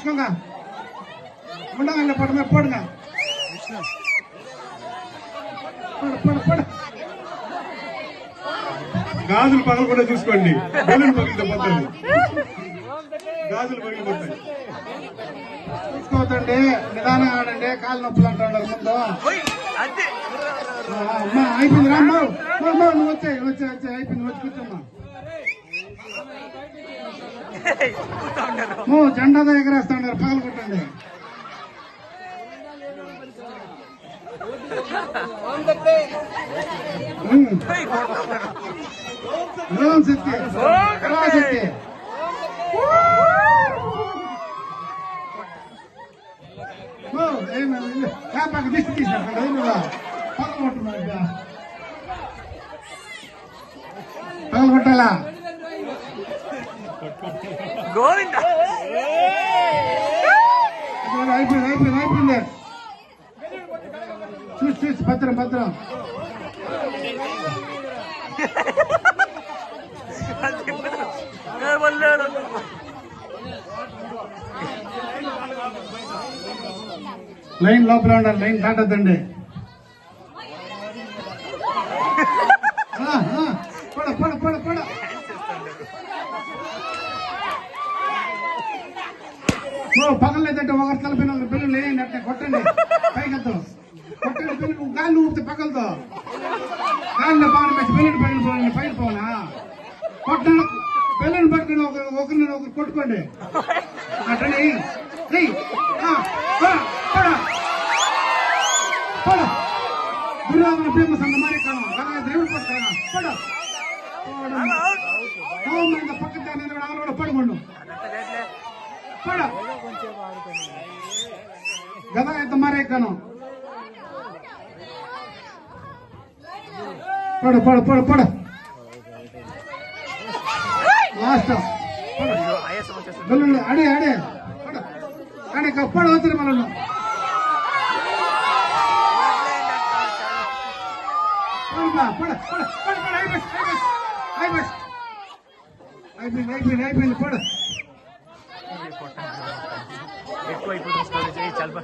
తీసుకోగా ఉండగానే పడమే పడుగా గాజులు పగలు కూడా చూసుకోండి. బెలూన్ పగిలితే పోతుంది, గాజులు పగిలిపోతాయి. చూసుకోవద్దండి, నిదానంగా ఆడండి. కాళ్ళు నొప్పులు అంటున్నారు ముందు. అమ్మా అయిపోయింది రామ్మా, నువ్వు వచ్చాయి అయిపోయింది, వచ్చి కూర్చోమ్మా. జెండా ఎగరేస్తా ఉన్నారు, పగలు కొట్టండి. శక్తి శక్తి దిష్టి తీసినట్టు పగలు కొట్టున్నా, పగలు కొట్టాలా? అయిపోయింది. చూసి భద్రం లైన్ లోపల ఉండాలి, లైన్ దాటద్దండి. పడ పగలేదంటే ఒకరు తలపిన ఒకరు బిల్లు లేని అట్లా కొట్టండి. పైకెళ్తాం కొట్టండి, బిల్లు గాలి ఊపితే పగలతో గాలిలో పగల పెట్టి బిల్లుని పగిలిపోవాలి. పగిలిపోనా కొట్టండి, బిల్లుని పట్టుకుని ఒకరిని ఒకరు కొట్టుకోండి. అట్లని దుర్యోధన ఫేమస్ అంత మరి కాను దేవుడు పడతానా పక్కన పడుకోండు పడ గదా ఎంత మరే కాను పడ లాస్ట్ అడే పడ అవుతుంది మనల్ని. అయిపోయింది పడ. ఎక్కువ అయిపోతుంది.